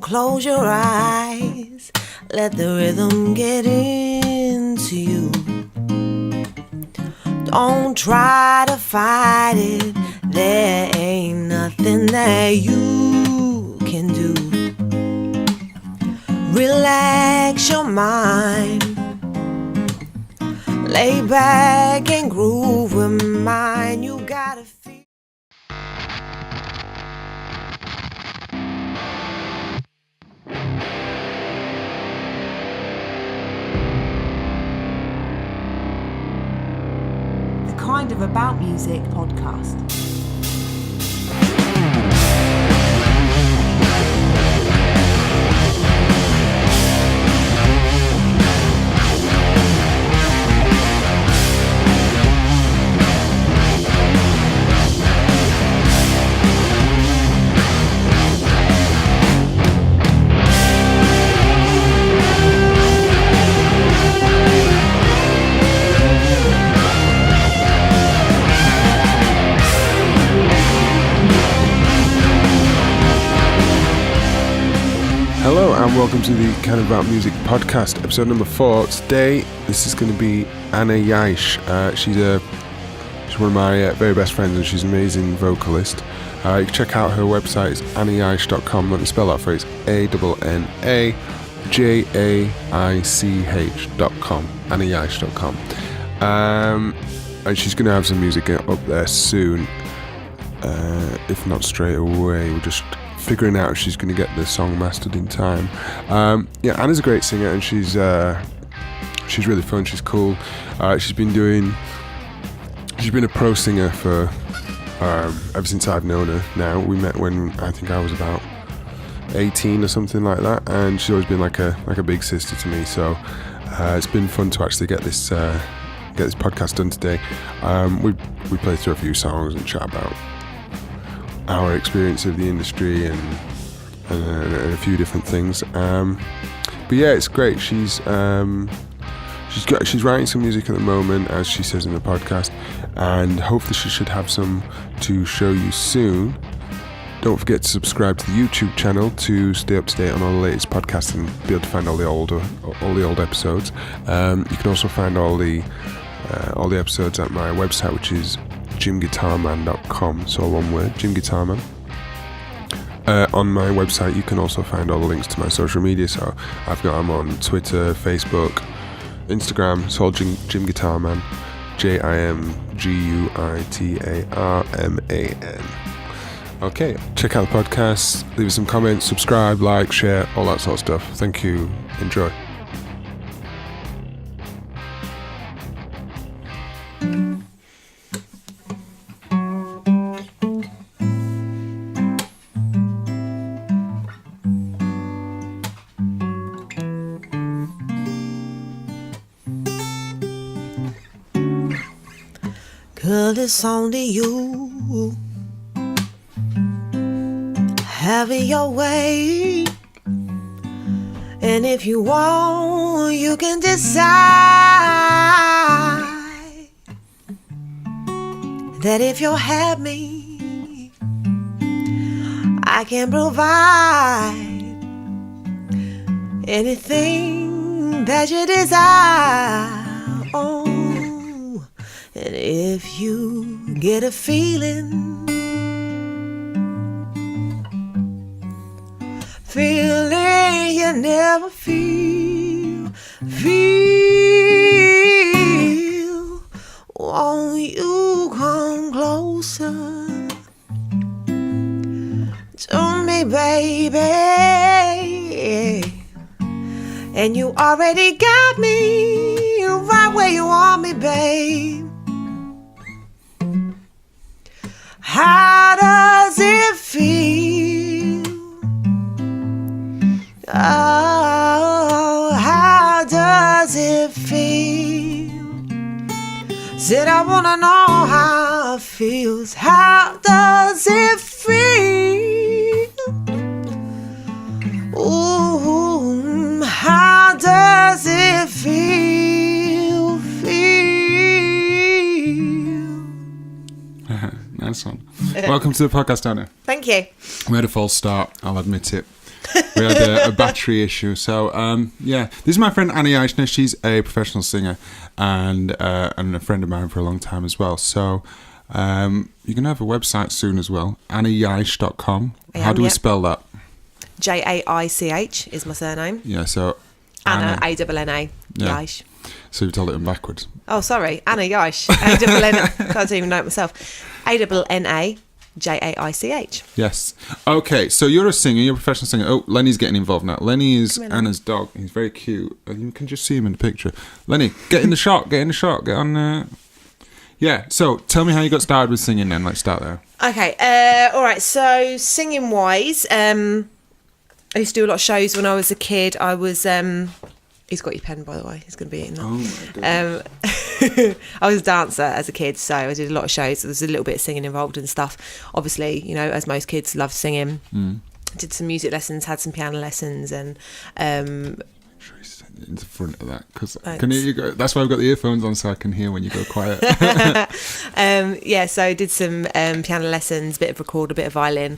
close your eyes, let the rhythm get into you. Don't try to fight it, there ain't nothing that you can do. Relax your mind, lay back and groove with mine. You gotta feel. The Kind of About Music podcast. Hello and welcome to the Kind of About Music podcast, episode number 4. Today, this is going to be Anna Jaich. She's one of my very best friends and she's an amazing vocalist. You can check out her website, it's annajaich.com. Let me spell that phrase, ANNAJAICH.com, annajaich.com. And she's going to have some music up there soon, if not straight away. We're just figuring out if she's going to get the song mastered in time. Anna's a great singer and she's really fun. She's cool. She's been a pro singer for ever since I've known her. Now we met when I think I was about 18 or something like that, and she's always been like a big sister to me. So it's been fun to actually get this podcast done today. We played through a few songs and chat about our experience of the industry and a few different things. But yeah, it's great. She's writing some music at the moment, as she says in the podcast, and hopefully she should have some to show you soon. Don't forget to subscribe to the YouTube channel to stay up to date on all the latest podcasts and be able to find all the old episodes. You can also find all the episodes at my website, which is jimguitarman.com, so one word, Jim Guitarman. On my website you can also find all the links to my social media, so I'm on Twitter, Facebook, Instagram. It's all Jim Guitarman, JIMGUITARMAN. Okay, check out the podcast, leave us some comments, subscribe, like, share, all that sort of stuff. Thank you, enjoy. Girl, it's only you. Have it your way. And if you want, you can decide that if you'll have me, I can provide anything that you desire. Oh. And if you get a feeling you never feel, won't you come closer to me, baby? And you already got me right where you want me, babe. How does it feel? Oh, how does it feel? Said I wanna know how it feels. How does it feel? Ooh, how does it feel? Nice one. Welcome to the podcast, Anna. Thank you. We had a false start, I'll admit it. We had a battery issue. So, this is my friend Anna Jaich. Now, she's a professional singer and a friend of mine for a long time as well. So, you're going to have a website soon as well, annajaich.com. How do we spell that? Jaich is my surname. Yeah, so... Anna, A-double-N-A, Jaich. So you told it in backwards. Oh, sorry. Anna Jaich. A-double-N-A. Can't even know it myself. A-double-N-A. Jaich. Yes. Okay, so you're a singer, you're a professional singer. Oh, Lenny's getting involved now. Lenny is Anna's dog. He's very cute. You can just see him in the picture. Lenny, get in the shot, get on... Yeah, so tell me how you got started with singing then. Let's start there. Okay, all right, so singing-wise, I used to do a lot of shows when I was a kid. I was... he's got your pen, by the way. He's going to be eating that. Oh, my God. I was a dancer as a kid, so I did a lot of shows. There was a little bit of singing involved and stuff. Obviously, you know, as most kids love singing. Did some music lessons, had some piano lessons, and Should we stand in the front of that? Because I can hear you go. That's why I've got the earphones on, so I can hear when you go quiet. So I did some piano lessons, bit of record, a bit of violin.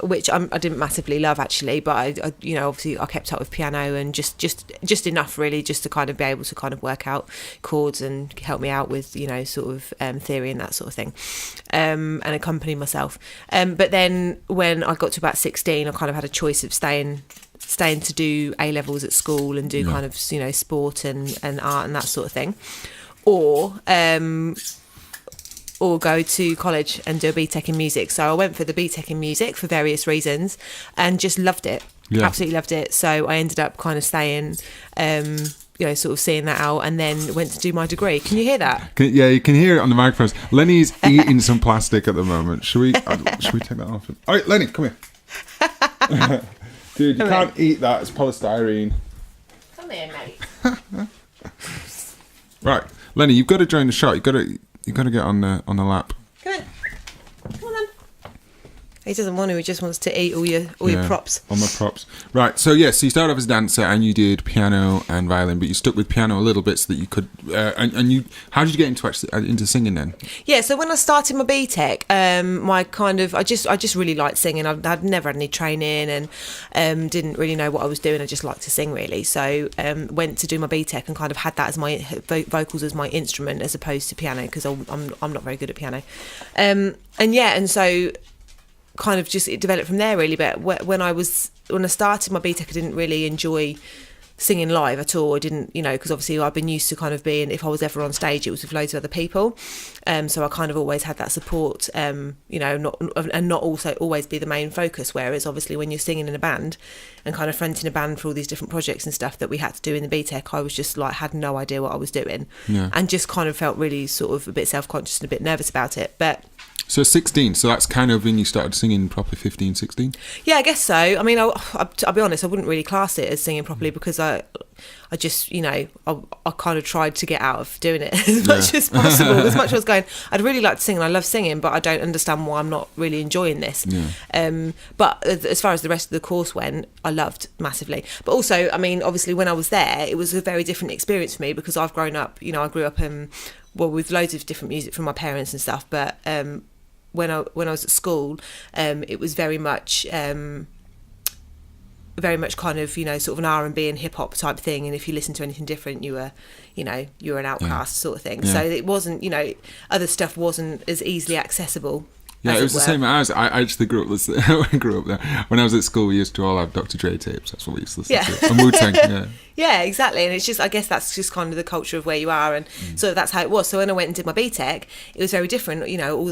Which I didn't massively love actually, but I you know, obviously I kept up with piano and just enough really, just to kind of be able to kind of work out chords and help me out with, you know, sort of theory and that sort of thing, and accompany myself. But then when I got to about 16, I kind of had a choice of staying to do A levels at school and do kind of, you know, sport and art and that sort of thing, or go to college and do a BTEC in music. So I went for the BTEC in music for various reasons and just loved it. Yeah. Absolutely loved it. So I ended up kind of staying, you know, sort of seeing that out, and then went to do my degree. Can you hear that? Yeah, you can hear it on the microphones. Lenny's eating some plastic at the moment. Should we take that off? All right, Lenny, come here. Dude, you can't eat that. It's polystyrene. Come here, mate. Right, Lenny, you've got to join the shot. You've got to get on the lap. Come on then. He doesn't want to. He just wants to eat all your props. All my props. Right. So so you started off as a dancer and you did piano and violin, but you stuck with piano a little bit so that you could. And you, how did you get into singing then? Yeah. So when I started my BTEC, I just really liked singing. I'd never had any training and didn't really know what I was doing. I just liked to sing really. So went to do my BTEC and kind of had that as my vocals as my instrument as opposed to piano, because I'm not very good at piano. And so kind of just it developed from there really. But when I started my BTEC, I didn't really enjoy singing live at all. I didn't, you know, because obviously I've been used to kind of being, if I was ever on stage, it was with loads of other people, so I kind of always had that support, you know, not also always be the main focus, whereas obviously when you're singing in a band and kind of fronting a band for all these different projects and stuff that we had to do in the BTEC, I was just like, had no idea what I was doing, and just kind of felt really sort of a bit self-conscious and a bit nervous about it. But so 16, so that's kind of when you started singing properly, 15, 16? Yeah, I guess so. I mean, I'll be honest, I wouldn't really class it as singing properly, because I just, you know, I kind of tried to get out of doing it as much as possible. As much as I was going, I'd really like to sing and I love singing, but I don't understand why I'm not really enjoying this. Yeah. But as far as the rest of the course went, I loved massively. But also, I mean, obviously when I was there, it was a very different experience for me, because I've grown up, you know, I grew up with loads of different music from my parents and stuff, but when I was at school, it was very much kind of, you know, sort of an R&B and hip hop type thing, and if you listened to anything different, you were an outcast sort of thing. So it wasn't, you know, other stuff wasn't as easily accessible. Yeah, it was the same as I actually grew up there. When I was at school, we used to all have Dr. Dre tapes. That's what we used to listen to. And Wu-Tang, Yeah, exactly. And it's just, I guess that's just kind of the culture of where you are, and so that's how it was. So when I went and did my BTEC, it was very different. You know, all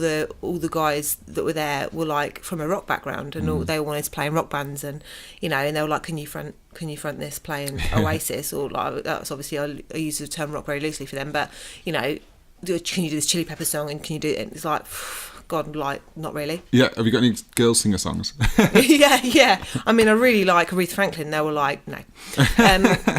the guys that were there were like from a rock background, and they all wanted to play in rock bands, and you know, and they were like, can you front this playing Oasis, or like, that's obviously I use the term rock very loosely for them, but you know, can you do this Chili Pepper song, and can you do it? And it's like, God, like, not really. Yeah, have you got any girl singer songs? yeah. I mean, I really like Aretha Franklin. They were like, no.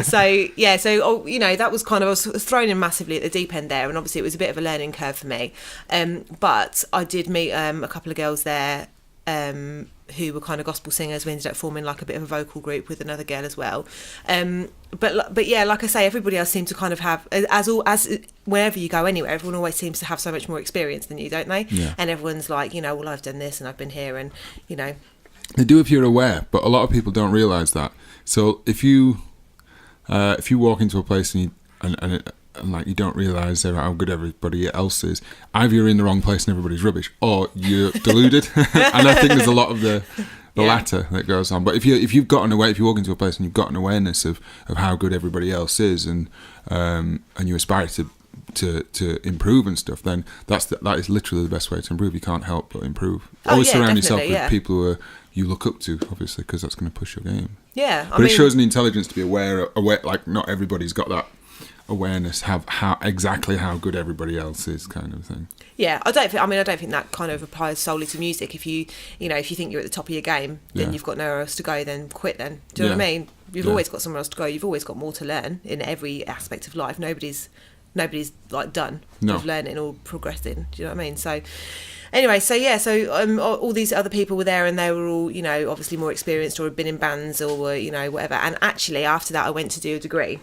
So you know, that was kind of, I was thrown in massively at the deep end there, and obviously it was a bit of a learning curve for me. But I did meet a couple of girls there who were kind of gospel singers. We ended up forming like a bit of a vocal group with another girl as well. But yeah, like I say, everybody else seems to kind of have, as wherever you go anywhere, everyone always seems to have so much more experience than you, don't they? Yeah. And everyone's like, you know, well, I've done this and I've been here, and you know. They do if you're aware, but a lot of people don't realise that. So if you walk into a place and like you don't realise how good everybody else is, either you're in the wrong place and everybody's rubbish, or you're deluded. And I think there's a lot of the latter that goes on. But if you walk into a place and you've got an awareness of how good everybody else is, and you aspire to improve and stuff, then that is literally the best way to improve. You can't help but improve. Always surround yourself with people who you look up to, obviously, because that's going to push your game. Yeah, but it shows an intelligence to be aware. Like not everybody's got that awareness, how good everybody else is, kind of thing. Yeah, I don't think that kind of applies solely to music. If you think you're at the top of your game, then you've got nowhere else to go, then quit then. Do you know what I mean? You've always got somewhere else to go. You've always got more to learn in every aspect of life. Nobody's like done with learning or progressing. Do you know what I mean? So anyway, all these other people were there, and they were all, you know, obviously more experienced or had been in bands or were, you know, whatever. And actually after that I went to do a degree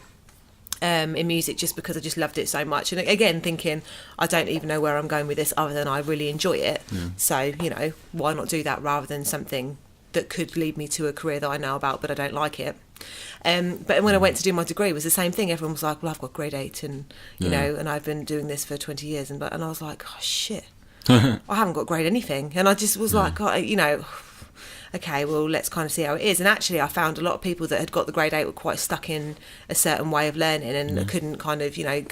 in music, just because I just loved it so much. And again, thinking, I don't even know where I'm going with this other than I really enjoy it. So, you know, why not do that rather than something that could lead me to a career that I know about but I don't like it. But when I went to do my degree, it was the same thing. Everyone was like, well, I've got grade 8 and you know, and I've been doing this for 20 years, and I was like, oh shit, I haven't got grade anything. And I just was like, oh, you know, okay, well, let's kind of see how it is. And actually I found a lot of people that had got the grade 8 were quite stuck in a certain way of learning, and couldn't kind of, you know,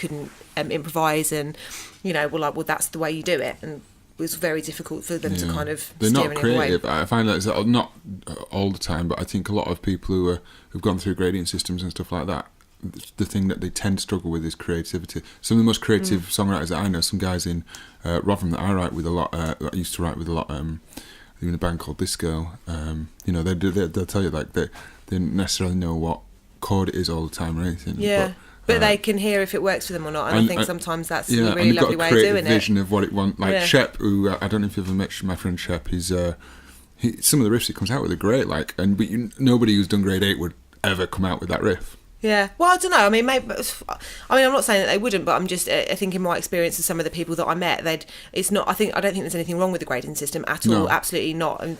improvise, and, you know, well, that's the way you do it. And it was very difficult for them to kind of they're steer not creative. I find that it's not all the time, but I think a lot of people who've gone through gradient systems and stuff like that, the thing that they tend to struggle with is creativity. Some of the most creative songwriters that I know, some guys in Rotherham that I write with a lot, I used to write with a lot, in a band called This Girl, you know, they'll tell you like they don't necessarily know what chord it is all the time or anything. Yeah. But they can hear if it works for them or not, and I think sometimes that's a really lovely way of doing it. You've got a creative vision of what it wants. Like Shep, who I don't know if you've ever met my friend Shep. He's some of the riffs he comes out with are great. Like, nobody who's done grade 8 would ever come out with that riff. Yeah, well, I don't know. I mean, I'm not saying that they wouldn't, but I'm just, I think in my experience of some of the people that I met, I don't think there's anything wrong with the grading system at all. No. Absolutely not. And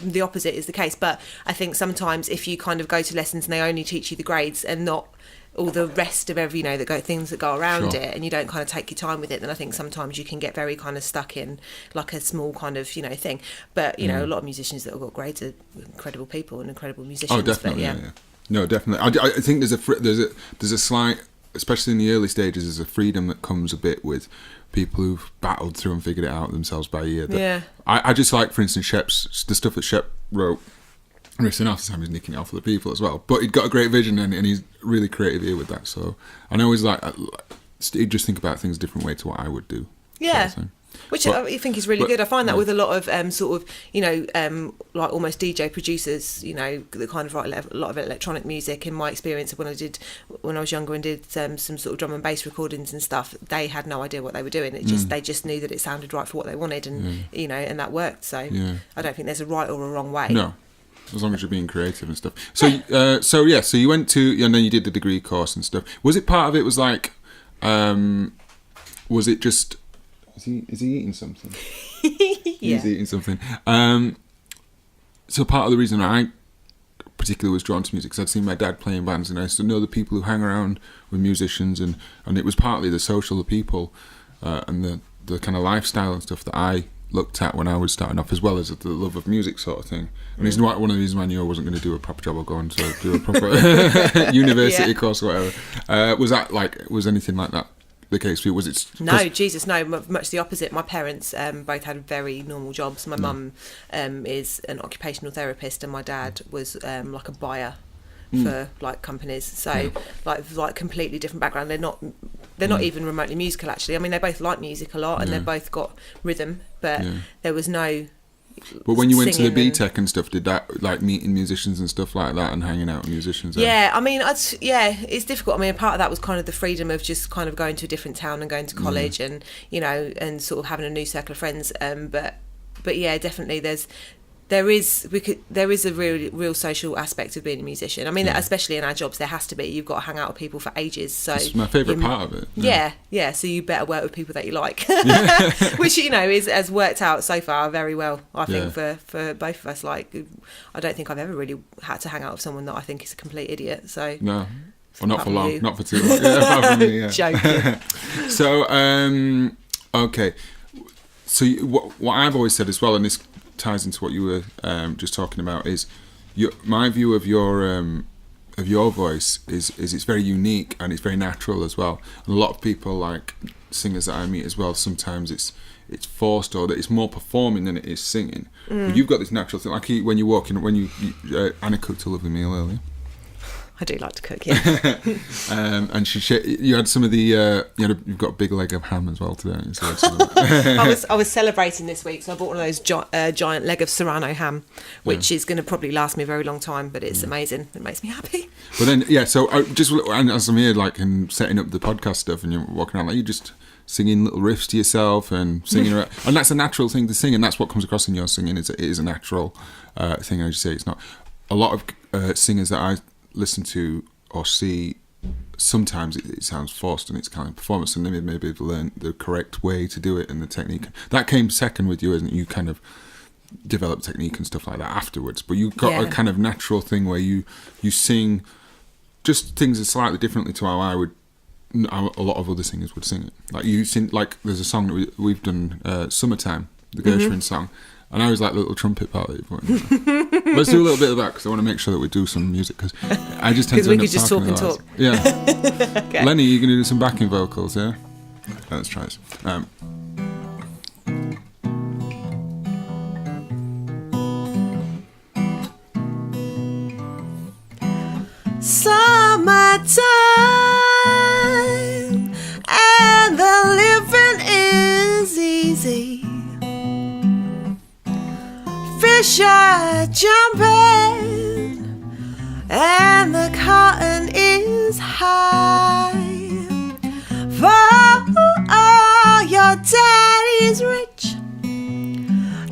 the opposite is the case. But I think sometimes if you kind of go to lessons and they only teach you the grades and not all the rest of every, you know, things that go around it, and you don't kind of take your time with it, then I think sometimes you can get very kind of stuck in like a small kind of, you know, thing. But, you know, a lot of musicians that have got grades are incredible people and incredible musicians. Oh, definitely, but, yeah. No, definitely. I think there's a slight, especially in the early stages, there's a freedom that comes a bit with people who've battled through and figured it out themselves by ear. I just like, for instance, the stuff that Shep wrote. Riffing off the time, he's nicking it off other people as well. But he'd got a great vision, and he's really creative here with that. So I always he'd just think about things a different way to what I would do. Yeah. Which I think is really good. I find that with a lot of sort of, you know, like almost DJ producers, you know, that kind of write a lot of electronic music. In my experience of when I was younger and did some sort of drum and bass recordings and stuff, they had no idea what they were doing. They just knew that it sounded right for what they wanted, and you know, and that worked. So I don't think there's a right or a wrong way. No. As long as you're being creative and stuff. So you went to, and then you did the degree course and stuff. Was it part of it was like, was it just, is he eating something? He's eating something. So part of the reason I particularly was drawn to music, because I'd seen my dad playing bands, and I used to know the people who hang around with musicians, and it was partly the social, the people, and the kind of lifestyle and stuff that I looked at when I was starting off, as well as the love of music sort of thing. And it's one of the reasons why I knew I wasn't going to do a proper job or go on to do a proper university course or whatever. Was anything like that the case for you? Was it? No, Jesus, no. Much the opposite. My parents both had very normal jobs. My mum is an occupational therapist, and my dad was like a buyer for like companies. So like completely different background. They're not even remotely musical, actually. I mean, they both like music a lot, and they've both got rhythm, but there was no. But when you went to the B-Tech and stuff, did that, like, meeting musicians and stuff like that and hanging out with musicians? Yeah, I mean, it's difficult. I mean, part of that was kind of the freedom of just kind of going to a different town and going to college and, you know, and sort of having a new circle of friends. But yeah, definitely there is a real social aspect of being a musician. I mean, especially in our jobs, there has to be. You've got to hang out with people for ages. So it's my favourite part of it. Yeah. So you better work with people that you like, which has worked out so far very well. I think for both of us. Like, I don't think I've ever really had to hang out with someone that I think is a complete idiot. So no. Well, not for long, not for too long. Apart from me, Joking. So, okay. So what I've always said as well, and this ties into what you were just talking about, is my view of your voice is it's very unique and it's very natural as well. And a lot of people, like singers that I meet as well, sometimes it's forced or that it's more performing than it is singing. But you've got this natural thing, like when you walk in, Anna cooked a lovely meal earlier. I do like to cook, yeah. And you had some of the you've got a big leg of ham as well today. So I was celebrating this week, so I bought one of those giant leg of Serrano ham, which is going to probably last me a very long time, but it's amazing. It makes me happy. But then so and as I'm here, like, and setting up the podcast stuff, and you're walking around, like, you just singing little riffs to yourself and singing around, and that's a natural thing to sing, and that's what comes across in your singing. It is a natural thing. As you say, it's not a lot of singers that I listen to or see, sometimes it sounds forced and it's kind of performance, and maybe they've learned the correct way to do it and the technique. That came second with you, isn't it? You kind of developed technique and stuff like that afterwards, but you got a kind of natural thing where you sing just things slightly differently to how a lot of other singers would sing it. Like you sing, like there's a song that we've done, Summertime, the Gershwin song. And I was like the little trumpet part. Let's do a little bit of that, because I want to make sure that we do some music, because I just tend to we could just talk and talk. Yeah. Okay. Lenny, you're going to do some backing vocals, yeah? Let's try this. Summertime and the living is easy. Fish are jumping and the cotton is high. For your daddy's rich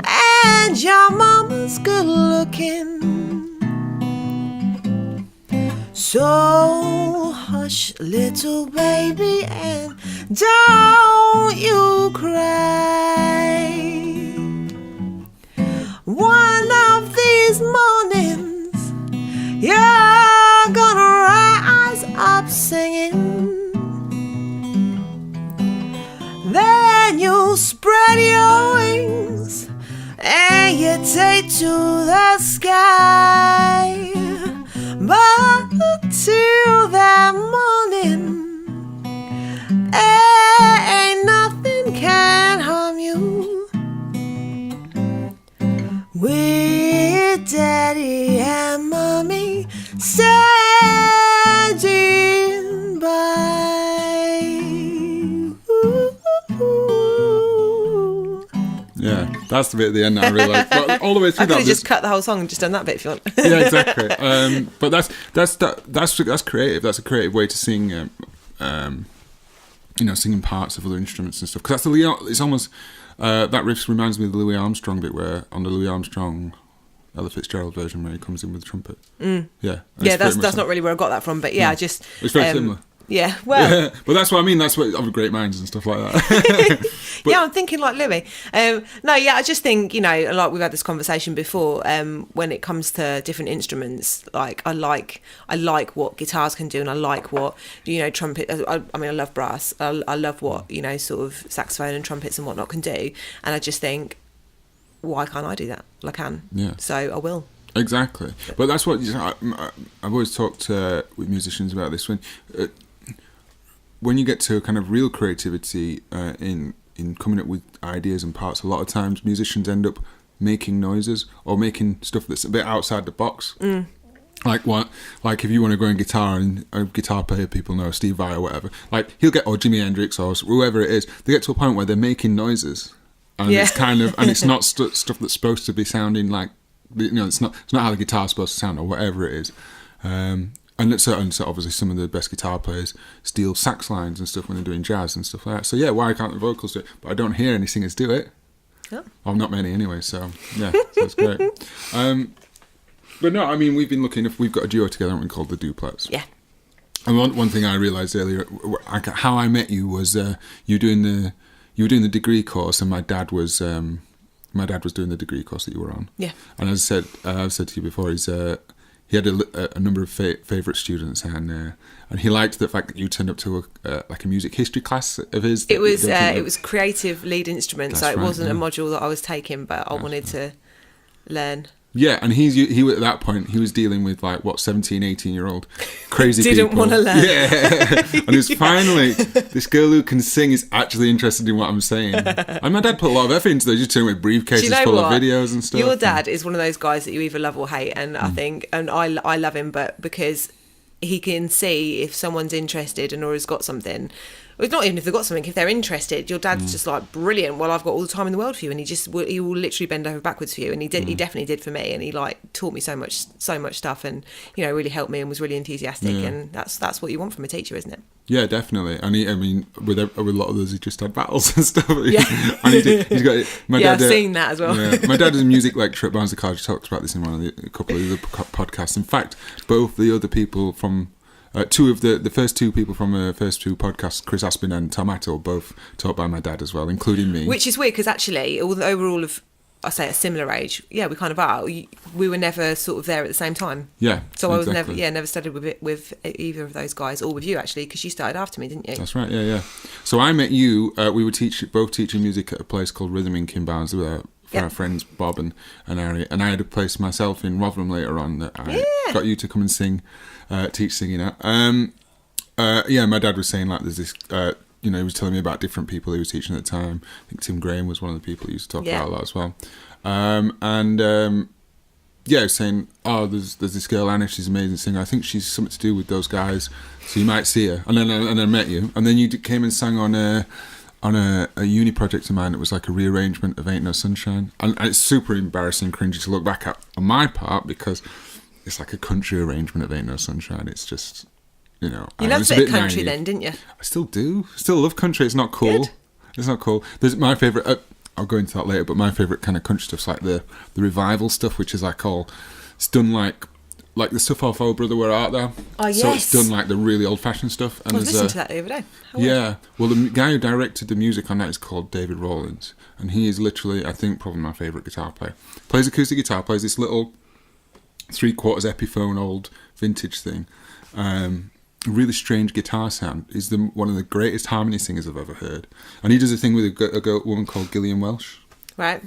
and your mama's good looking. So hush, little baby, and don't you cry. One of these mornings, you're gonna rise up singing. Then you spread your wings and you take to the sky. But till that morning, ain't nothing can harm you. With Daddy and Mommy standing by. Ooh. Yeah, that's the bit at the end that I really like. But all the way through I could have just cut the whole song and just done that bit if you want. Yeah, exactly. But that's creative. That's a creative way to sing. Singing parts of other instruments and stuff. Because that's the Louis. It's almost that riff reminds me of the Louis Armstrong bit, where on the Louis Armstrong Ella Fitzgerald version, where he comes in with the trumpet. Yeah, that's not really where I got that from, but I just it's very similar. Yeah, well, yeah, but that's what I mean. That's what of great minds and stuff like that. Yeah, I'm thinking like Louis. I just think like we've had this conversation before. When it comes to different instruments, like I like what guitars can do, and I like what trumpet. I love brass. I love what sort of saxophone and trumpets and whatnot can do, and I just think, why can't I do that? Well, I can. Yeah. So I will. Exactly, but that's what I've always talked with musicians about this. When you get to a kind of real creativity in coming up with ideas and parts, a lot of times musicians end up making noises or making stuff that's a bit outside the box. Like if you want to go in guitar, and a guitar player people know, Steve Vai or whatever, like he'll get, or Jimi Hendrix or whoever it is, they get to a point where they're making noises, and it's kind of, and it's not stuff that's supposed to be sounding like, it's not how the guitar's supposed to sound or whatever it is. And so obviously some of the best guitar players steal sax lines and stuff when they're doing jazz and stuff like that. So yeah, why can't the vocals do it? But I don't hear any singers do it. Oh. Well, not many anyway, so yeah, so it's great. But no, I mean, we've been looking, if we've got a duo together, haven't we, called the Duplets. Yeah. And one thing I realised earlier, how I met you was you were doing the degree course, and my dad was doing the degree course that you were on. Yeah. And as I've said to you before, he had a number of favourite students, and he liked the fact that you turned up to a music history class of his. It was creative lead instrument, That's so it right, wasn't a yeah. module that I was taking, but I wanted to learn. Yeah, and he at that point, he was dealing with 17, 18-year-old crazy Didn't people. want to learn. Yeah, and it was finally, this girl who can sing is actually interested in what I'm saying. And my dad put a lot of effort into those, just turning with briefcases Do you know full what? of videos and stuff. Your dad is one of those guys that you either love or hate, and I think, and I love him, but because he can see if someone's interested or has got something. Well, it's not even if they've got something. If they're interested, your dad's just like, brilliant. Well, I've got all the time in the world for you, and he will literally bend over backwards for you, and he definitely did for me, and he taught me so much stuff, and really helped me and was really enthusiastic, and that's what you want from a teacher, isn't it? Yeah, definitely. And with a lot of those, he just had battles and stuff. Yeah. And he's got my dad. I've seen that as well. Yeah. My dad is a music lecturer at Barnsley College. He talks about this in a couple of the other podcasts. In fact, both the other people from two of the first two people from the first two podcasts, Chris Aspin and Tom Attle, both taught by my dad as well, including me. Which is weird because actually, although we're all of, I say, a similar age, yeah, we kind of are. We were never sort of there at the same time. Yeah. So I was exactly. never studied with either of those guys, or with you actually, because you started after me, didn't you? That's right. Yeah. So I met you. We were both teaching music at a place called Rhythm in Kinbounds with our friends Bob and Ari, and I had a place myself in Rotherham later on that I got you to come and sing, teach singing at. My dad was saying there's this. He was telling me about different people he was teaching at the time. I think Tim Graham was one of the people he used to talk about a lot as well. He was saying, there's this girl Anna, she's an amazing singer. I think she's something to do with those guys, so you might see her. And then I met you, and then you came and sang on a uni project of mine. It was like a rearrangement of Ain't No Sunshine, and it's super embarrassing, cringy to look back at on my part because it's like a country arrangement of Ain't No Sunshine. It's just. You loved a bit of country then, didn't you? I still do. Still love country. It's not cool. Good. It's not cool. There's my favourite. I'll go into that later. But my favourite kind of country stuff's like the revival stuff, which is it's done like the stuff off Oh Brother Where Art Thou. Oh yes. So it's done like the really old fashioned stuff. And I was listening to that the other day. Yeah. Well, the guy who directed the music on that is called David Rawlins, and he is literally, I think, probably my favourite guitar player. Plays acoustic guitar. Plays this little 3/4 Epiphone old vintage thing. Really strange guitar sound. He's one of the greatest harmony singers I've ever heard, and he does a thing with a woman called Gillian Welsh. Right.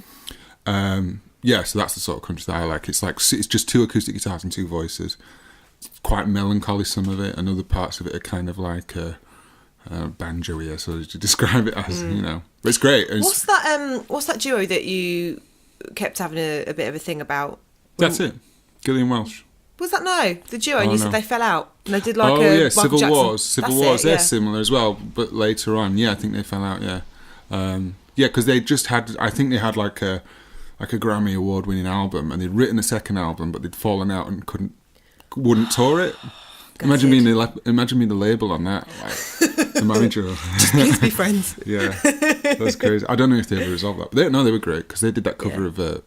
So that's the sort of country that I like. It's just two acoustic guitars and two voices. It's quite melancholy, some of it, and other parts of it are kind of like banjo-y, so to describe it as, But it's great. What's that duo that you kept having a bit of a thing about? That's it. Gillian Welsh. Was that the duo? And you said they fell out. And they did Civil Jackson. Wars. Civil Wars. They're similar as well, but later on, I think they fell out. Yeah, because they just had. I think they had like a Grammy award-winning album, and they'd written a second album, but they'd fallen out and wouldn't tour it. Imagine being the label on that, the manager. Just please be friends. Yeah, that's crazy. I don't know if they ever resolved that, but they were great because they did that cover of.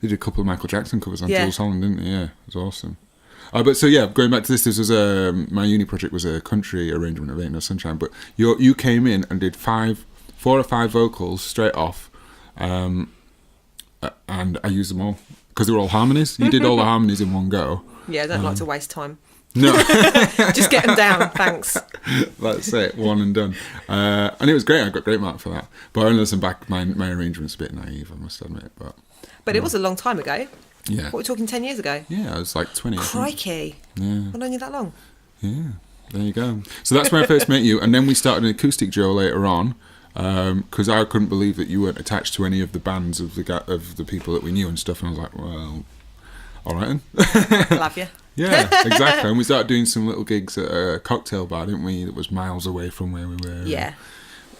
They did a couple of Michael Jackson covers on Jules Holland, didn't they? Yeah, it was awesome. Going back to this was my uni project was a country arrangement of Ain't No Sunshine, but you came in and did 4 or 5 vocals straight off, and I used them all because they were all harmonies. You did all the harmonies in one go. Yeah, I don't like to waste time. No. Just get them down, thanks. That's it, one and done. And it was great. I got great mark for that. But when I listen back, my arrangement's a bit naive, I must admit, But it was a long time ago. Yeah. What, we're talking 10 years ago? Yeah, I was like 20. Crikey. Yeah. I've known you that long. Yeah, there you go. So that's where I first met you, and then we started an acoustic duo later on, because I couldn't believe that you weren't attached to any of the bands of the people that we knew and stuff, and I was like, well, all right then. Love you. Yeah, exactly. And we started doing some little gigs at a cocktail bar, didn't we, that was miles away from where we were. Yeah.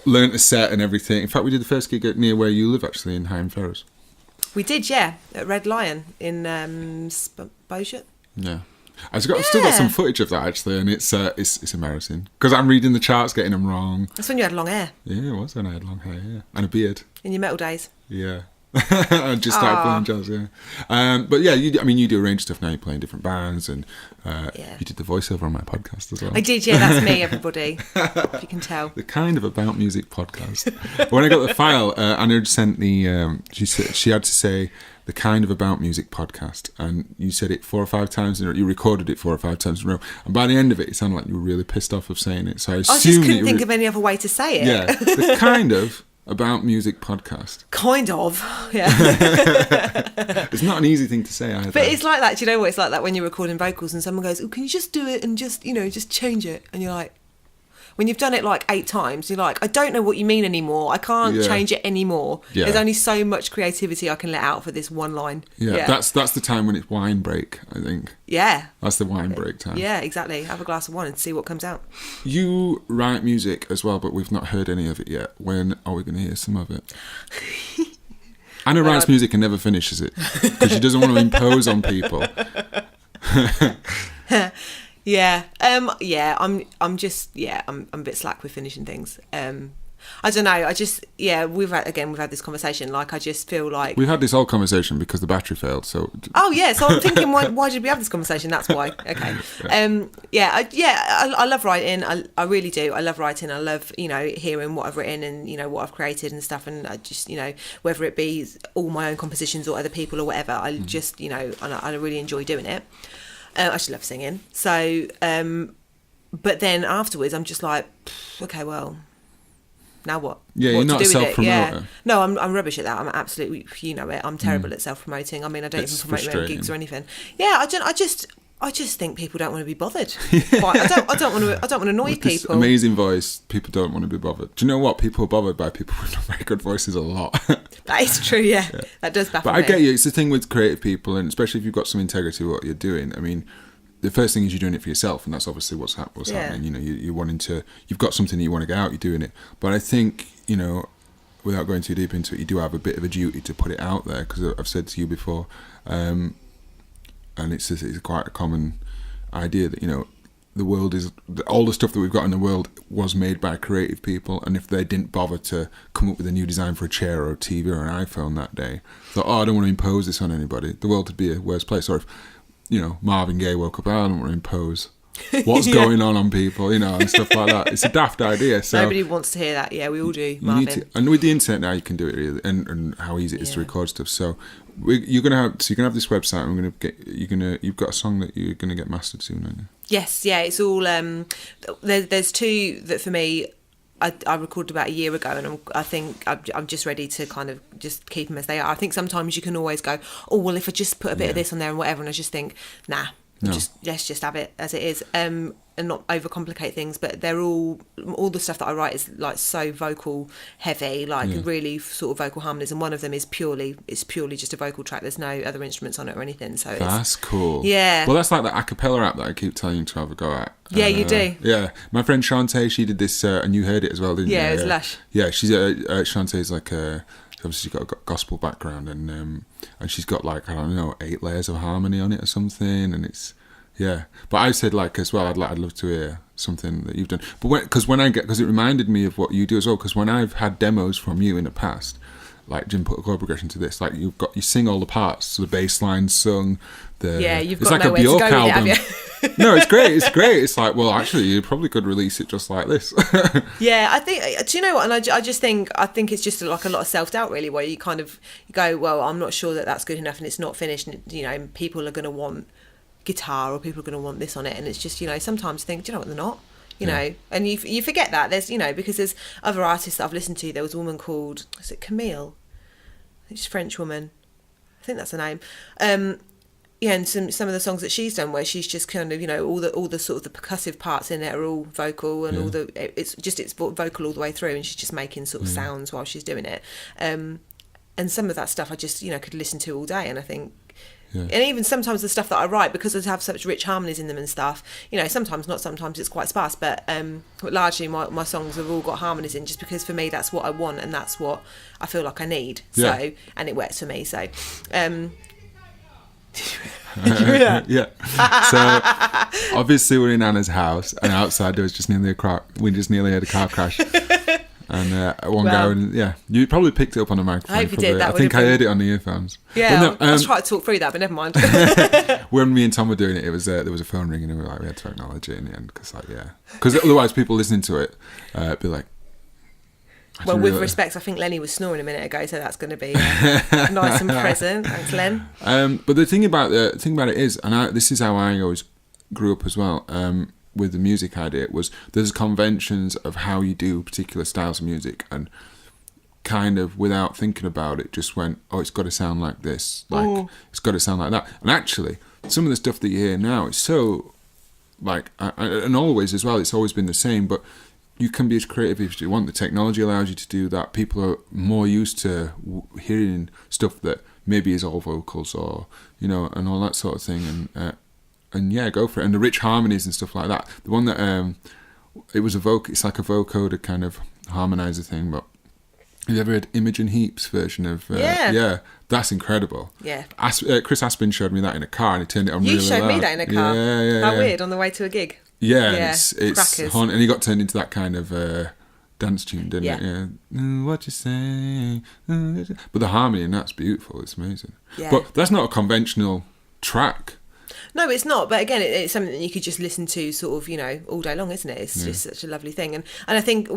Learned a set and everything. In fact, we did the first gig near where you live, actually, in Higham Ferrers. We did, yeah, at Red Lion in Bowshot. Yeah. I've still got some footage of that actually, and it's embarrassing because I'm reading the charts, getting them wrong. That's when you had long hair. Yeah, it was when I had long hair, yeah, and a beard. In your metal days. Yeah. I just started playing jazz, yeah. But yeah, you do arrange stuff now. You play in different bands, and you did the voiceover on my podcast as well. I did, yeah. That's me, everybody. If you can tell. The kind of about music podcast. When I got the file, Anna sent the. She had to say the kind of about music podcast, and you said it 4 or 5 times in a row. You recorded it 4 or 5 times in a row, and by the end of it, it sounded like you were really pissed off of saying it. So I just couldn't think of any other way to say it. Yeah, the kind of about music podcast. Kind of, yeah. It's not an easy thing to say either. But it's like that. Do you know what it's like that when you're recording vocals and someone goes, "Oh, can you just do it and just change it?" And you're like, when you've done it like 8 times, you're like, I don't know what you mean anymore. I can't change it anymore. Yeah. There's only so much creativity I can let out for this one line. Yeah. That's the time when it's wine break, I think. Yeah. That's the wine break time. Yeah, exactly. Have a glass of wine and see what comes out. You write music as well, but we've not heard any of it yet. When are we going to hear some of it? Anna writes music and never finishes it because she doesn't want to impose on people. Yeah, I'm a bit slack with finishing things. I don't know. We've had this conversation. Like, I just feel like we've had this whole conversation because the battery failed. So so I'm thinking, why did we have this conversation? That's why. Okay. I love writing. I really do. I love writing. I love hearing what I've written and what I've created and stuff. And I just whether it be all my own compositions or other people or whatever, I just I really enjoy doing it. I just love singing. So, but then afterwards, I'm just like, okay, well, now what? Yeah, what you're not a self-promoter. Yeah. No, I'm rubbish at that. I'm absolutely, I'm terrible at self-promoting. I mean, I don't even promote my own gigs or anything. Yeah, I just think people don't want to be bothered. I don't want to annoy with people. This amazing voice, people don't want to be bothered. Do you know what? People are bothered by people with not very good voices a lot. That is true, yeah. That does baffle me. But I get you. It's the thing with creative people, and especially if you've got some integrity with what you're doing. I mean, the first thing is you're doing it for yourself, and that's obviously what's happening. You're wanting to. You've got something that you want to get out. You're doing it. But I think without going too deep into it, you do have a bit of a duty to put it out there because I've said to you before, and it's quite a common idea that the world is all the stuff that we've got in the world was made by creative people, and if they didn't bother to come up with a new design for a chair or a TV or an iPhone that day, thought, I don't want to impose this on anybody, the world would be a worse place. Or if Marvin Gaye woke up, I don't want to impose what's going on people, and stuff like that. It's a daft idea. So nobody wants to hear that. Yeah, we all do, Marvin. And with the internet now, you can do it really, and how easy it is to record stuff. So you're gonna have this website. And you've got a song that you're gonna get mastered soon, aren't you? Yes, yeah. It's all there's 2 that for me I recorded about a year ago, and I think I'm just ready to kind of just keep them as they are. I think sometimes you can always go, oh well, if I just put a bit of this on there and whatever, and I just think, nah. No. Let's just have it as it is, and not overcomplicate things. But they're all the stuff that I write is like so vocal heavy, really sort of vocal harmonies. And one of them is purely just a vocal track. There's no other instruments on it or anything. So that's cool. Yeah. Well, that's like the a cappella app that I keep telling you to have a go at. Yeah, you do. Yeah, my friend Shantae, she did this, and you heard it as well, didn't you? Yeah, it was lush. Yeah, she's Shantae's like obviously she's got a gospel background, and she's got 8 layers of harmony on it or something, and it's But I said as well, I'd love to hear something that you've done. But because it reminded me of what you do as well. Because when I've had demos from you in the past, like Jim put a chord progression to this, you sing all the parts, so the bass line's sung. You've got nowhere to go with it, have you? No, it's great. It's like, well, actually, you probably could release it just like this. Yeah, I think. Do you know what? And I just think it's just like a lot of self-doubt, really, where you kind of go, well, I'm not sure that that's good enough, and it's not finished. And people are going to want guitar, or people are going to want this on it, and it's just sometimes think, do you know what, they're not. And you forget that there's because there's other artists that I've listened to. There was a woman called, is it Camille? She's a French woman. I think that's her name. And some of the songs that she's done where she's just kind of all the sort of the percussive parts in it are all vocal, and it's vocal all the way through, and she's just making sort of sounds while she's doing it. And some of that stuff I just could listen to all day, and I think. Yeah. And even sometimes the stuff that I write, because I have such rich harmonies in them and stuff, sometimes it's quite sparse, but largely my songs have all got harmonies in, just because for me that's what I want and that's what I feel like I need. So, and it works for me. So, Yeah. So obviously we're in Anna's house, and outside there was just nearly we just nearly had a car crash. And one guy, you probably picked it up on the microphone. I hope you did. I think I heard it on the earphones. Yeah, I was trying to talk through that, but never mind. When me and Tom were doing it, there was a phone ringing, and we were like, we had to acknowledge it in the end, because otherwise people listening to it be like. Well, with respect, I think Lenny was snoring a minute ago, so that's going to be nice and present. Thanks, Len. But the thing about it is, and this is how I always grew up as well. With the music idea, was there's conventions of how you do particular styles of music, and kind of without thinking about it, just went, oh, it's got to sound like this, it's got to sound like that. And actually, some of the stuff that you hear now is so like, and always as well, it's always been the same, but you can be as creative as you want. The technology allows you to do that. People are more used to hearing stuff that maybe is all vocals, or and all that sort of thing, and yeah, go for it. And the rich harmonies and stuff like that. The one that it was it's like a vocoder kind of harmonizer thing. But have you ever heard Imogen Heap's version of? Yeah, that's incredible. Yeah. Chris Aspin showed me that in a car, and he turned it on. You really showed loud. me that in a car. Yeah. How weird, on the way to a gig. Yeah, it's crackers. and he got turned into that kind of dance tune, didn't it? Yeah. What you say? But the harmony in that's beautiful. It's amazing. Yeah. But that's not a conventional track. No, it's not. But again, it's something that you could just listen to, sort of, all day long, isn't it? It's just such a lovely thing. And I think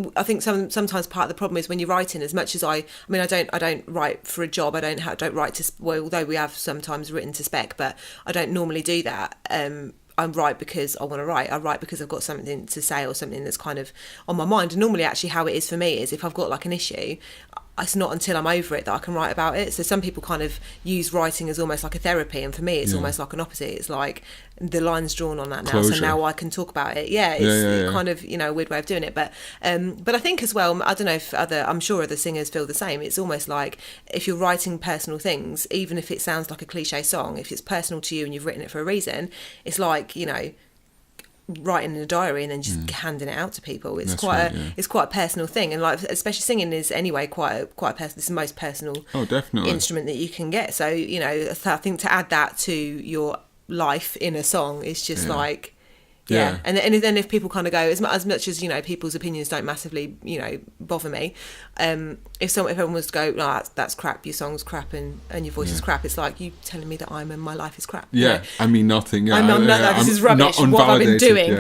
sometimes part of the problem is when you're writing. As much as I don't write for a job. I don't write to. Well, although we have sometimes written to spec, but I don't normally do that. I write because I want to write. I write because I've got something to say, or something that's kind of on my mind. And normally, actually, how it is for me is if I've got like an issue, it's not until I'm over it that I can write about it. So some people kind of use writing as almost like a therapy, and for me, it's almost like an opposite. It's like the line's drawn on that now, Closure. so now I can talk about it. Yeah, it's kind of a weird way of doing it, but I think as well, I don't know if I'm sure other singers feel the same. It's almost like if you're writing personal things, even if it sounds like a cliche song, if it's personal to you and you've written it for a reason, it's like writing in a diary and then just handing it out to people. It's it's quite a personal thing, and like especially singing is anyway quite a personal. It's the most personal instrument that you can get. So I think to add that to your life in a song is just like and then if people kind of go as much as people's opinions don't massively bother me, if everyone was to go, no, that's crap, your song's crap and your voice is crap, it's like you telling me that my life is crap. I mean nothing. This is rubbish. What have I been doing?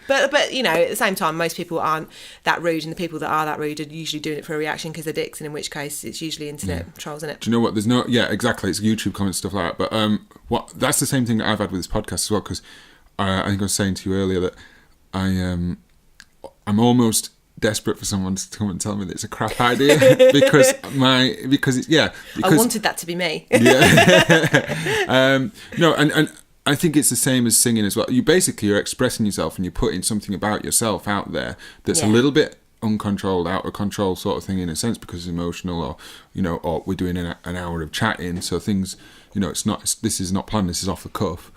But at the same time, most people aren't that rude, and the people that are that rude are usually doing it for a reaction because they're dicks, and in which case it's usually internet trolls, isn't it? Do you know what? There's no exactly. It's YouTube comments, stuff like that. But that's the same thing that I've had with this podcast as well, because I think I was saying to you earlier that I'm almost desperate for someone to come and tell me that it's a crap idea because I wanted that to be me. No, and I think it's the same as singing as well. You're expressing yourself and you're putting something about yourself out there that's a little bit uncontrolled, out of control sort of thing in a sense, because it's emotional, or we're doing an hour of chatting, so things, this is not planned, this is off the cuff.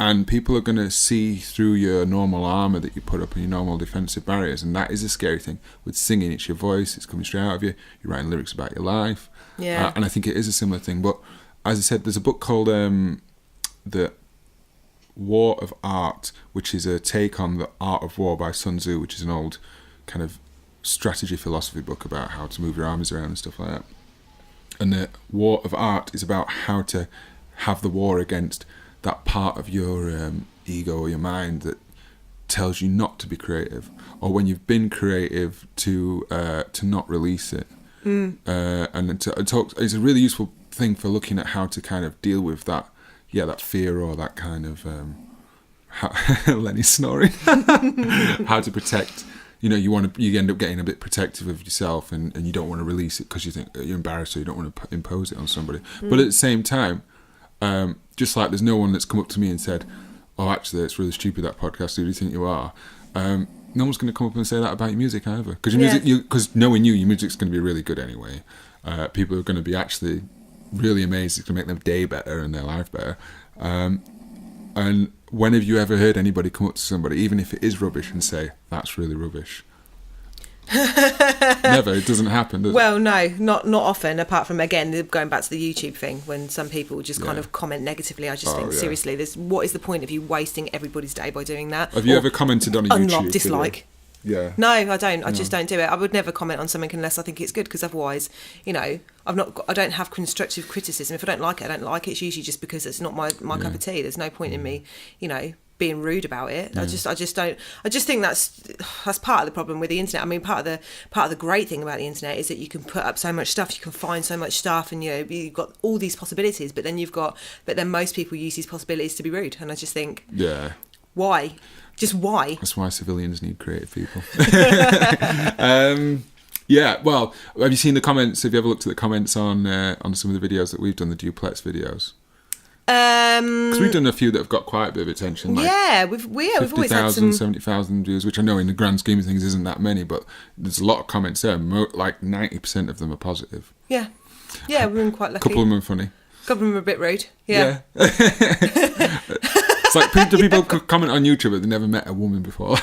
And people are going to see through your normal armour that you put up and your normal defensive barriers, and that is a scary thing. With singing, it's your voice, it's coming straight out of you, you're writing lyrics about your life. And I think it is a similar thing. But as I said, there's a book called The War of Art, which is a take on the art of war by Sun Tzu, which is an old kind of strategy philosophy book about how to move your armies around and stuff like that. And the War of Art is about how to have the war against that part of your ego or your mind that tells you not to be creative, or when you've been creative to not release it. And it's a really useful thing for looking at how to kind of deal with that fear, or that kind of Lenny's snoring. How to protect. You end up getting a bit protective of yourself, and you don't want to release it because you think you're embarrassed, or you don't want to impose it on somebody. But at the same time, just like there's no one that's come up to me and said, "Oh, actually, it's really stupid, that podcast. Who do you think you are?" No one's going to come up and say that about your music either, because because knowing you, your music's going to be really good anyway. People are going to be actually really amazed. It's going to make their day better and their life better. And when have you ever heard anybody come up to somebody, even if it is rubbish, and say, "That's really rubbish"? Never. It doesn't happen, does it? Well, no, not often, apart from, again, going back to the YouTube thing, when some people just kind of comment negatively. I just think, seriously, what is the point of you wasting everybody's day by doing that? Have you ever commented on a YouTube unlock, dislike? Video? Yeah. No, I don't. I just don't do it. I would never comment on something unless I think it's good, because otherwise, you know, I don't have constructive criticism. If I don't like it, I don't like it. It's usually just because it's not my cup of tea. There's no point in me, you know, being rude about it. I just think that's part of the problem with the internet. I mean, part of the great thing about the internet is that you can put up so much stuff, you can find so much stuff, and, you know, you've got all these possibilities, but then most people use these possibilities to be rude, and I just think, why? Just why? That's why civilians need creative people. Well, have you seen the comments? Have you ever looked at the comments on some of the videos that we've done, the duplex videos? Because we've done a few that have got quite a bit of attention. Like we've always had some 70,000 views, which I know in the grand scheme of things isn't that many, but there's a lot of comments there. Like 90% of them are positive. Yeah, we've been quite lucky. A couple of them are funny. A couple of them are a bit rude. Yeah. It's like, do people comment on YouTube but they never met a woman before?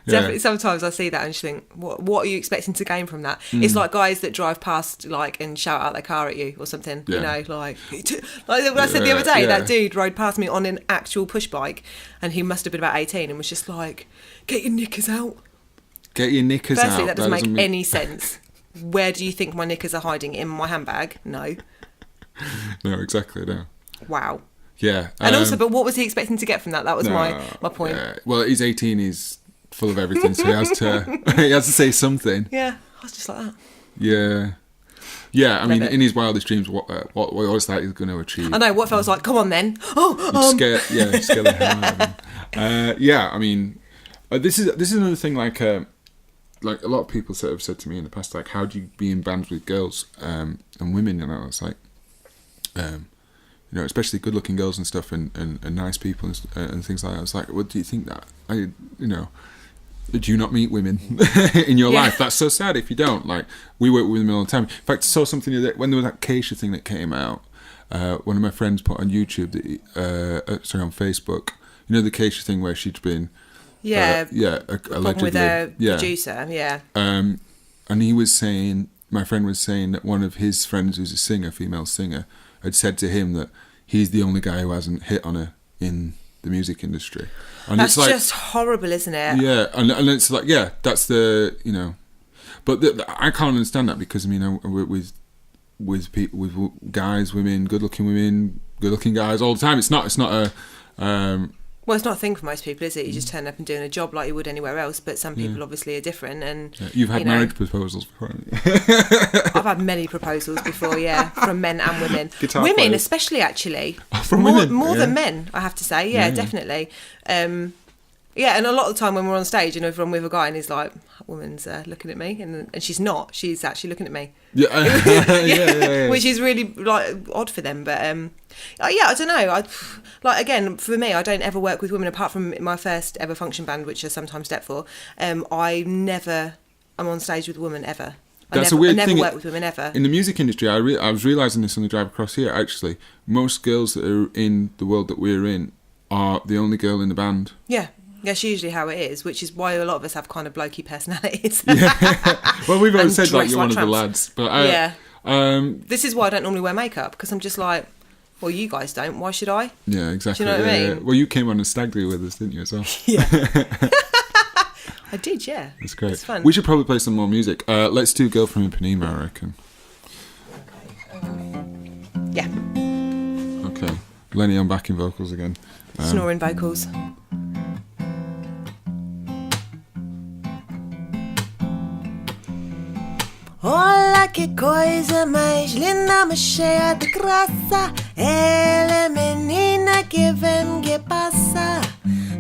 Definitely. Sometimes I see that and just think, what are you expecting to gain from that? It's like guys that drive past, like, and shout out their car at you or something. You know, like what I said the other day, that dude rode past me on an actual push bike, and he must have been about 18 and was just like, "Get your knickers out." Get your knickers out. Firstly, that doesn't make any sense. Where do you think my knickers are hiding? In my handbag? No. No, exactly. No. Wow. Yeah. And also, but what was he expecting to get from that? That was my point. Yeah. Well, he's 18, he's full of everything, so he has to say something. Yeah, I was just like that. Yeah. Yeah, I mean, in his wildest dreams, what was that he's going to achieve? I know, what if I was like, come on then. Scare the hell out of him. Yeah, I mean, this is another thing, like a lot of people sort of said to me in the past, like, how do you be in bands with girls and women, you know? It's like, you know, especially good-looking girls and stuff, and nice people and things like that. It's like, what do you think that do you not meet women in your life? That's so sad if you don't. Like, we work with women all the time. In fact, I saw something when there was that Keisha thing that came out. One of my friends put on YouTube, on Facebook. You know, the Keisha thing where she'd been allegedly with a producer, and my friend was saying that one of his friends, who's a singer, female singer, had said to him that he's the only guy who hasn't hit on her in the music industry. And that's it's like, just horrible, isn't it? Yeah, and it's like, that's the, you know, but I can't understand that, because I mean, with people, with guys, women, good-looking guys all the time. It's not a. Well, it's not a thing for most people, is it? You just turn up and doing a job like you would anywhere else, but some people obviously are different. And you've had marriage proposals before, haven't you? I've had many proposals before, from men and women. Women, players. Especially, actually. From women? More than men, I have to say. Yeah, definitely. And a lot of the time when we're on stage, you know, if I'm with a guy and he's like, that woman's looking at me, and she's not. She's actually looking at me. Yeah. Which is really, like, odd for them, but... I don't know. Again, for me, I don't ever work with women apart from my first ever function band, which I sometimes step for. I'm on stage with a woman ever. That's a weird thing. I never work with women ever. In the music industry, I was realising this on the drive across here, actually. Most girls that are in the world that we're in are the only girl in the band. Yeah. That's usually how it is, which is why a lot of us have kind of blokey personalities. Well, we've always said, like, you're one of the lads. But this is why I don't normally wear makeup, because I'm just like... Well, you guys don't. Why should I? Yeah, exactly. Do you know what I mean? Yeah. Well, you came on a stag do with us, didn't you, as well? Yeah. I did, yeah. That's great. It's fun. We should probably play some more music. Let's do Girl from Ipanema, I reckon. Yeah. Okay. Lenny on backing vocals again. Snoring vocals. Olha que coisa mais linda, mais cheia de graça. Ela é menina que vem, que passa,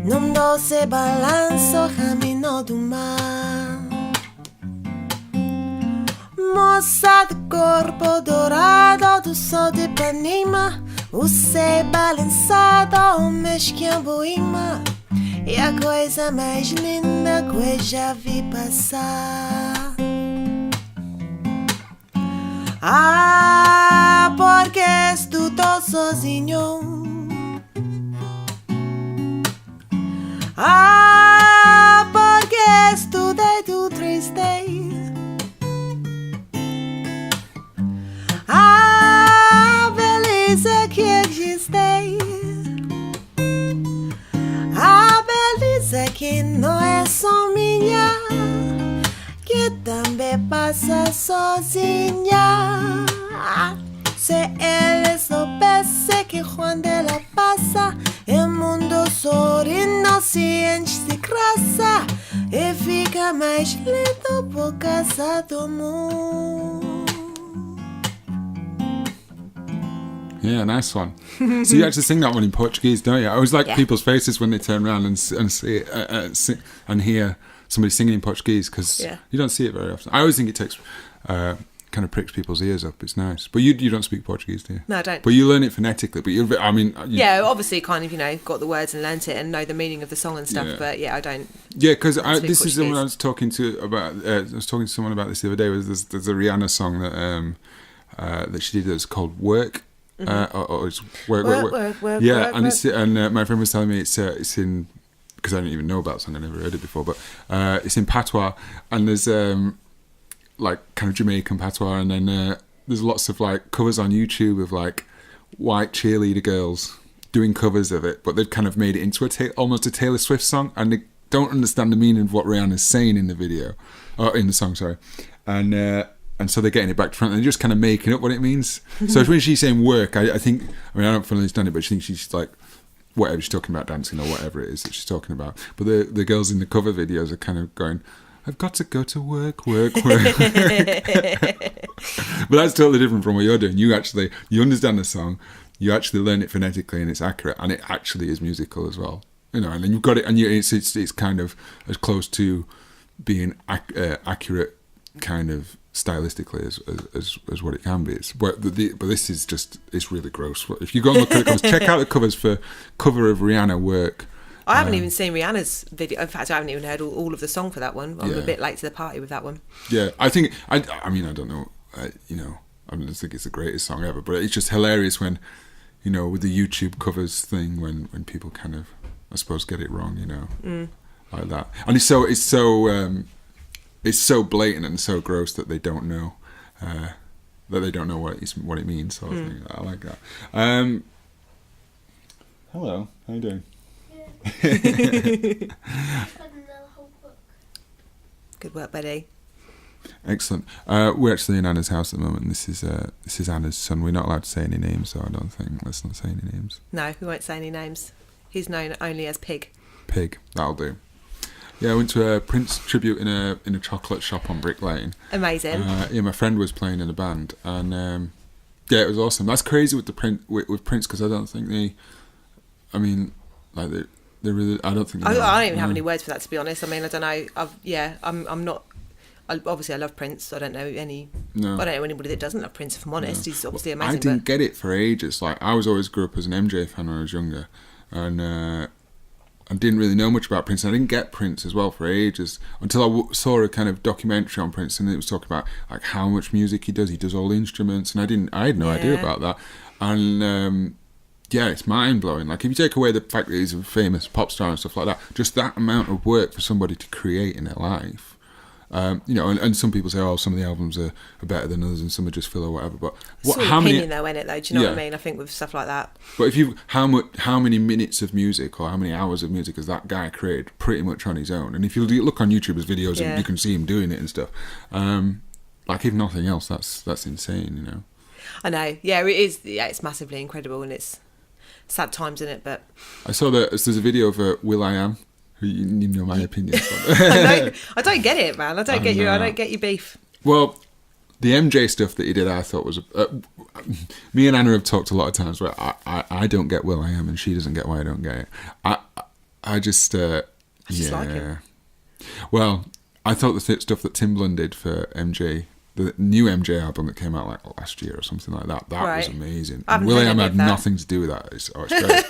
num doce balanço, caminho do mar. Moça de corpo dourado do sol de Ipanema, o céu balançado, mexe que a boima. E a coisa mais linda que eu já vi passar. Ah, porque estou sozinho. Ah, porque estudei tudo. cosa que não é só minha, que também passa sozinha. Se ele soubesse que quando ela passa, o mundo sorri, não se enche de graça e fica mais lindo por causa do mundo. Yeah, nice one. So you actually sing that one in Portuguese, don't you? I always like Yeah. people's faces when they turn around and see it, and hear somebody singing in Portuguese, because Yeah. you don't see it very often. I always think it takes kind of pricks people's ears up. It's nice, but you don't speak Portuguese, do you? No, I don't. But you learn it phonetically. But Yeah, obviously, kind of, got the words and learnt it and know the meaning of the song and stuff. Yeah. But yeah, I don't. Yeah, because speak this is the one I Portuguese. was talking to about. I was talking to someone about this the other day. There's a Rihanna song that she did that's called "Work." Or it's work. Yeah, work, and work. it's my friend was telling me it's in, because I didn't even know about the song. I never heard it before, but it's in patois, and there's like kind of Jamaican patois, and then there's lots of like covers on YouTube of like white cheerleader girls doing covers of it, but they've kind of made it into almost a Taylor Swift song, and they don't understand the meaning of what Rihanna's saying in the video, or in the song, sorry, and so they're getting it back to front, and they're just kind of making up what it means. So when she's saying work, I think, I don't fully understand it, but I think she's like, whatever she's talking about, dancing or whatever it is that she's talking about. But the girls in the cover videos are kind of going, I've got to go to work. But that's totally different from what you're doing. You understand the song, you actually learn it phonetically, and it's accurate, and it actually is musical as well. And then you've got it, and it's kind of as close to being accurate, kind of stylistically as what it can be. But this is just, it's really gross. If you go and look at the covers, check out the covers for cover of Rihanna Work. I haven't even seen Rihanna's video. In fact, I haven't even heard all of the song for that one. I'm Yeah. a bit late to the party with that one. Yeah, I think I don't know. I don't think it's the greatest song ever, but it's just hilarious when, with the YouTube covers thing, when people kind of, I suppose, get it wrong, like that. And it's so blatant and so gross that they don't know what it means. So I like that. Hello, how you doing? Good work, buddy. Excellent. We're actually in Anna's house at the moment. This is Anna's son. We're not allowed to say any names, so I don't think. Let's not say any names. No, we won't say any names. He's known only as Pig. Pig. That'll do. Yeah, I went to a Prince tribute in a chocolate shop on Brick Lane. Amazing. My friend was playing in a band, and it was awesome. That's crazy with with Prince, because I don't think they really. I don't think. I don't even have any words for that, to be honest. I mean, I don't know. I'm not. Obviously, I love Prince. I don't know any. No. I don't know anybody that doesn't love Prince. If I'm honest, he's obviously amazing. I didn't get it for ages. Like, I was always grew up as an MJ fan when I was younger, and I didn't really know much about Prince. I didn't get Prince as well for ages until I saw a kind of documentary on Prince, and it was talking about like how much music he does. He does all the instruments, and I had no idea about that. And it's mind blowing. Like, if you take away the fact that he's a famous pop star and stuff like that, just that amount of work for somebody to create in their life. And some people say, oh, some of the albums are better than others, and some are just filler or whatever. But It's all opinion, though, isn't it? Though, do you know what I mean? I think with stuff like that. But how many minutes of music or how many hours of music has that guy created pretty much on his own? And if you look on YouTube's videos, and you can see him doing it and stuff. Like, if nothing else, that's insane, I know. Yeah, it is. Yeah, it's massively incredible, and it's sad times, isn't it? But I saw that there's a video of Will.i.am. Who you know my opinions on. I don't get it, man. I don't get your beef. Well, the MJ stuff that he did, I thought was. Me and Anna have talked a lot of times where I don't get Will.i.am, and she doesn't get why I don't get it. I just like him. Well, I thought the stuff that Timbaland did for MJ, the new MJ album that came out like last year or something like that, was amazing. Will.i.am had nothing to do with that. It's great.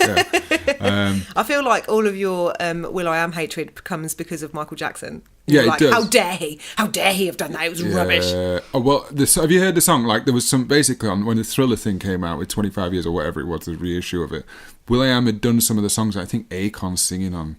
Yeah. I feel like all of your Will.i.am hatred comes because of Michael Jackson. Yeah, like, it does. How dare he? How dare he have done that? It was rubbish. Oh, well, have you heard the song? Like, there was some, basically, when the Thriller thing came out with 25 years or whatever it was, the reissue of it, Will.i.am had done some of the songs that I think Akon's singing on.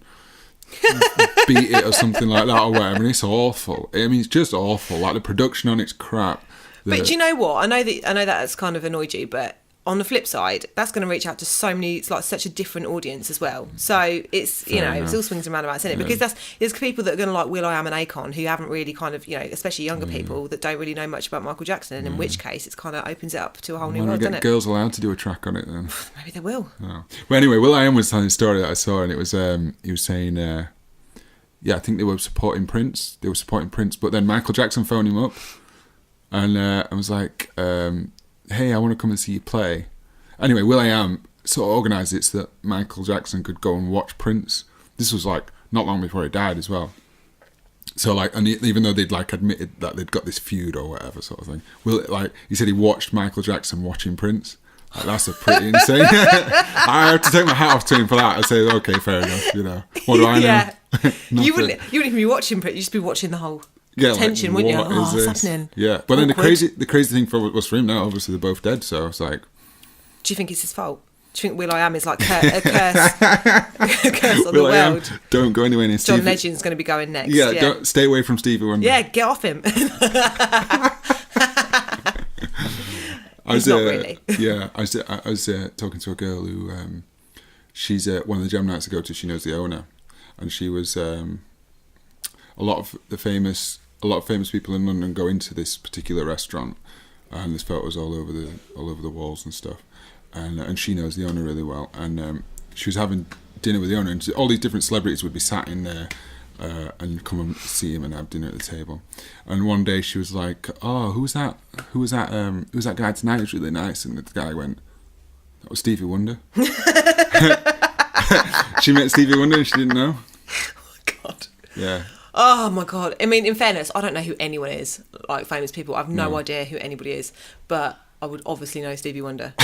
Beat It or something like that or whatever, and it's awful. I mean, it's just awful. Like, the production on it's crap. But do you know what? I know that's kind of annoyed you, but on the flip side, that's going to reach out to so many, it's like such a different audience as well. So it's, you know, it's all swings and roundabouts, isn't it? Because there's people that are going to like will.i.am and Akon who haven't really kind of, you know, especially younger people that don't really know much about Michael Jackson, and in which case it's kind of opens it up to a whole new world, doesn't it? Girls allowed to do a track on it then? Maybe they will. Oh. Well, anyway, will.i.am was telling a story that I saw, and it was, he was saying, I think they were supporting Prince. But then Michael Jackson phoned him up, and I was like, hey, I want to come and see you play. Anyway, will.i.am sort of organised it so that Michael Jackson could go and watch Prince. This was like not long before he died as well. So like, and even though they'd like admitted that they'd got this feud or whatever sort of thing, he said he watched Michael Jackson watching Prince. Like, that's a pretty insane. I have to take my hat off to him for that. I say, okay, fair enough. You know, what do I know? Yeah. You wouldn't even be watching Prince. You'd just be watching the whole tension, like, wouldn't you? What's happening? Yeah, but then the crazy thing was for him now. Obviously, they're both dead, so it's like. Do you think it's his fault? Do you think will.i.am is like a curse, a curse on the world? Don't go anywhere near John Legend's going to be going next. Yeah, don't stay away from Stevie Wonder. Yeah, get off him. He's not really. Yeah, I was talking to a girl who she's one of the jam nights I go to. She knows the owner, and she was a lot of famous people in London go into this particular restaurant, and there's photos all over the walls and stuff, and she knows the owner really well, and she was having dinner with the owner, and all these different celebrities would be sat in there. And come and see him and have dinner at the table. And one day she was like, "Oh, who's that guy tonight? It was really nice." And the guy went, "That was Stevie Wonder." She met Stevie Wonder and she didn't know. Oh my God. Yeah. Oh my God. I mean, in fairness, I don't know who anyone is, like famous people. I've no idea who anybody is, but I would obviously know Stevie Wonder. Do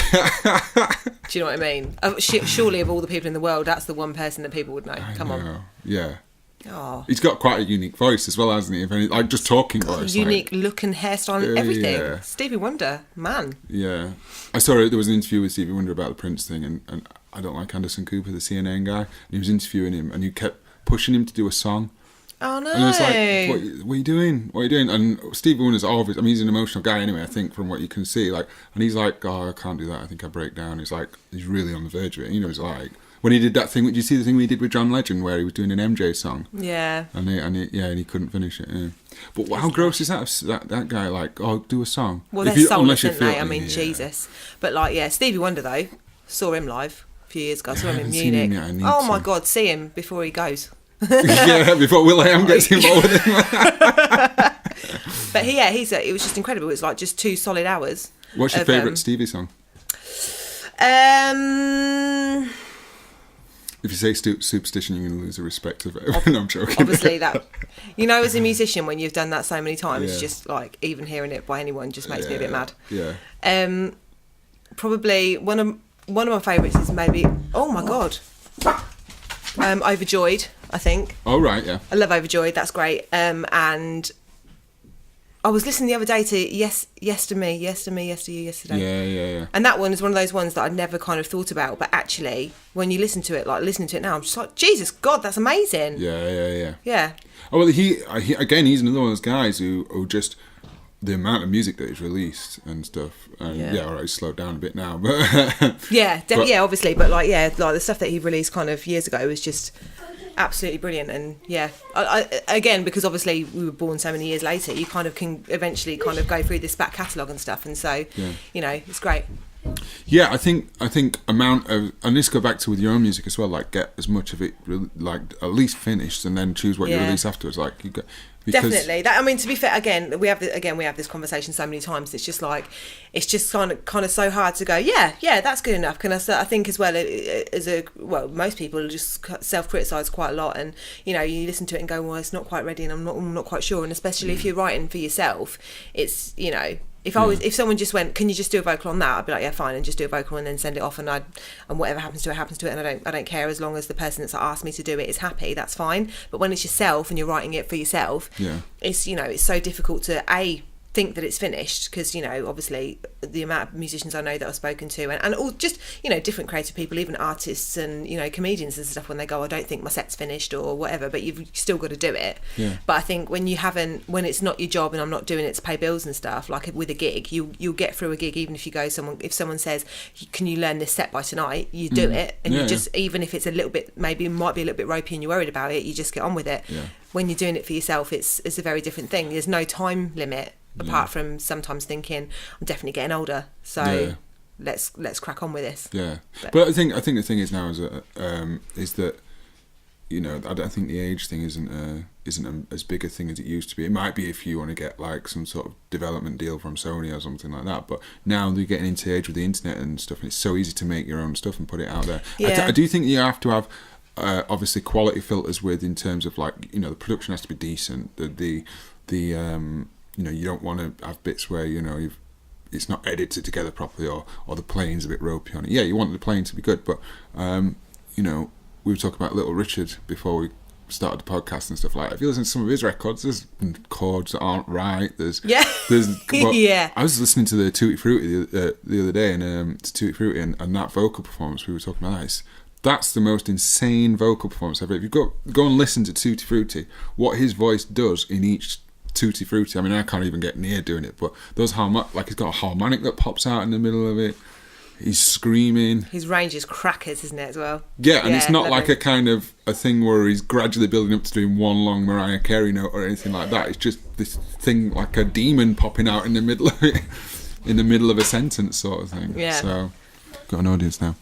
you know what I mean? Surely of all the people in the world, that's the one person that people would know. Come on. Yeah. Oh. He's got quite a unique voice as well, hasn't he? If any, like just talking voice. Unique look and hairstyle and everything. Yeah. Stevie Wonder, man. Yeah. I saw there was an interview with Stevie Wonder about the Prince thing, and I don't like Anderson Cooper, the CNN guy, and he was interviewing him, and he kept pushing him to do a song. Oh no! And I was like, what are you doing? What are you doing? And Stevie Wonder's obvious. I mean, he's an emotional guy anyway. I think from what you can see, like, and he's like, "Oh, I can't do that. I think I break down." He's like, he's really on the verge of it. You know, he's like. When he did that thing, did you see the thing we did with John Legend where he was doing an MJ song? Yeah. And he couldn't finish it. Yeah. But how gross is that guy? Like, oh, do a song. Well, they're soulless, aren't they? I mean, Jesus. But like, yeah, Stevie Wonder though, saw him live a few years ago. I saw him in Munich. Oh my God, see him before he goes. Yeah, before will.i.am gets involved with him. But it was just incredible. It's like just 2 solid hours. What's your favourite Stevie song? If you say Superstition, you're going to lose the respect of it. No, I'm joking. Obviously, that, you know, as a musician, when you've done that so many times, just like even hearing it by anyone just makes me a bit mad. Yeah. Probably one of my favourites is maybe, oh my God, Overjoyed, I think. Oh, right, yeah. I love Overjoyed, that's great. And I was listening the other day to Yes to Me, Yesterday. Yeah. And that one is one of those ones that I'd never kind of thought about, but actually, when you listen to it, like listening to it now, I'm just like, Jesus God, that's amazing. Yeah. Oh, well, he he's another one of those guys who just, the amount of music that he's released and stuff, and all right, he's slowed down a bit now, but obviously, but like the stuff that he released kind of years ago was just absolutely brilliant. And I again, because obviously we were born so many years later, you kind of can eventually kind of go through this back catalogue and stuff, and so you know, it's great. Yeah, I think amount of, and this go back to with your own music as well, like get as much of it like at least finished, and then choose what you release afterwards. Like you got. Definitely. That, I mean, to be fair, again, we have this conversation so many times. It's just like, it's just kind of so hard to go, yeah, that's good enough. I think as well, most people just self-criticise quite a lot, and you know, you listen to it and go, well, it's not quite ready, and I'm not quite sure. And especially if you're writing for yourself, it's, you know, if someone just went, can you just do a vocal on that? I'd be like, yeah, fine, and just do a vocal and then send it off, and whatever happens to it, and I don't care, as long as the person that's asked me to do it is happy, that's fine. But when it's yourself and you're writing it for yourself, it's, you know, it's so difficult to think that it's finished, because, you know, obviously the amount of musicians I know that I've spoken to, and all just, you know, different creative people, even artists and, you know, comedians and stuff, when they go, I don't think my set's finished or whatever, but you've still got to do it. Yeah. But I think when it's not your job and I'm not doing it to pay bills and stuff, like with a gig, you'll get through a gig, even if if someone says, can you learn this set by tonight, you do it, and you just, even if it's a little bit, maybe it might be a little bit ropey and you're worried about it, you just get on with it. When you're doing it for yourself, it's a very different thing. There's no time limit, apart from sometimes thinking, I'm definitely getting older, so let's crack on with this. But I think the thing is now is that, you know, I don't think the age thing isn't as big a thing as it used to be. It might be if you want to get like some sort of development deal from Sony or something like that, but now they're getting into the age with the internet and stuff, and it's so easy to make your own stuff and put it out there. I do think you have to have obviously quality filters in terms of, like, you know, the production has to be decent, the you know, you don't want to have bits where, you know, it's not edited together properly, or the playing's a bit ropey on it. Yeah, you want the playing to be good, but you know, we were talking about Little Richard before we started the podcast and stuff like that. If you listen to some of his records, there's chords that aren't right. There's I was listening to the Tutti Frutti the other day, and Tutti Frutti and that vocal performance we were talking about. That's the most insane vocal performance ever. If you go and listen to Tutti Frutti, what his voice does in each Tutti Frutti, I mean, I can't even get near doing it, but those like, he's got a harmonic that pops out in the middle of it. He's screaming. His range is crackers, isn't it, as well? Yeah, and it's not like a kind of a thing where he's gradually building up to doing one long Mariah Carey note or anything like that. It's just this thing like a demon popping out in the middle of it, in the middle of a sentence sort of thing. Yeah. So, got an audience now.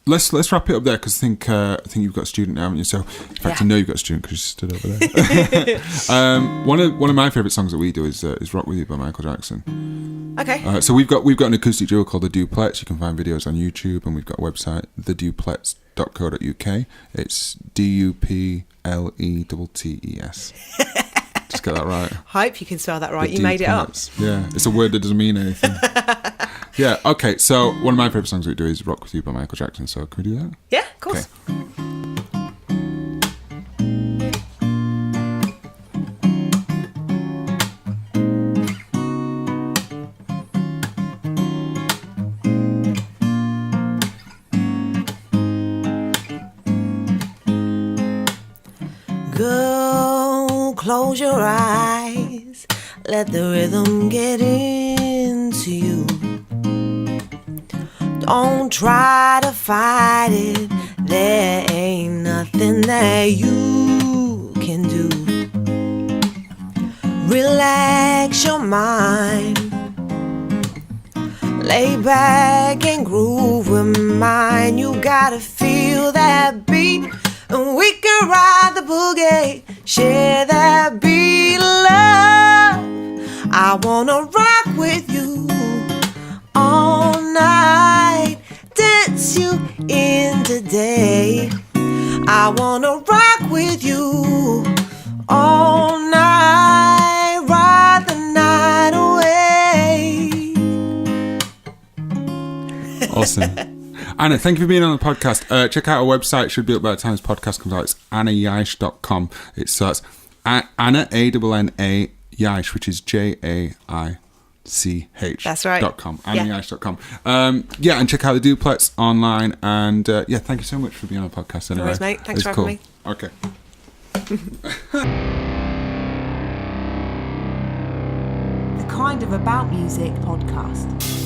Let's wrap it up there, because I think you've got a student now, haven't you? So, in fact, I know you've got a student because you stood over there. One of my favourite songs that we do is "Rock With You" by Michael Jackson. Okay. So we've got an acoustic duo called The Duplets. You can find videos on YouTube, and we've got a website, theduplets.co.uk. It's DUPLETTES. Just get that right. Hope you can spell that right. You made it up. Yeah, it's a word that doesn't mean anything. Yeah, okay, so one of my favourite songs we do is "Rock With You" by Michael Jackson, so can we do that? Yeah, of course. Okay. Go, close your eyes, let the rhythm get into you. Don't try to fight it, there ain't nothing that you can do. Relax your mind, lay back and groove with mine. You gotta feel that beat, and we can ride the boogie, share that beat of love. I wanna rock with you all night, dance you in the day. I wanna rock with you all night, ride the night away. Awesome. Anna, thank you for being on the podcast. Check out our website. It should be up by the time this podcast comes out. It's annajaich.com. It starts Anna, A-N-N-A, Jaich, which is Jaich. That's right. .com, annajaich.com. And check out the Duplets online. And thank you so much for being on the podcast. Anyway. No worries, mate. Thanks for having me. Okay. The Kind of About Music podcast.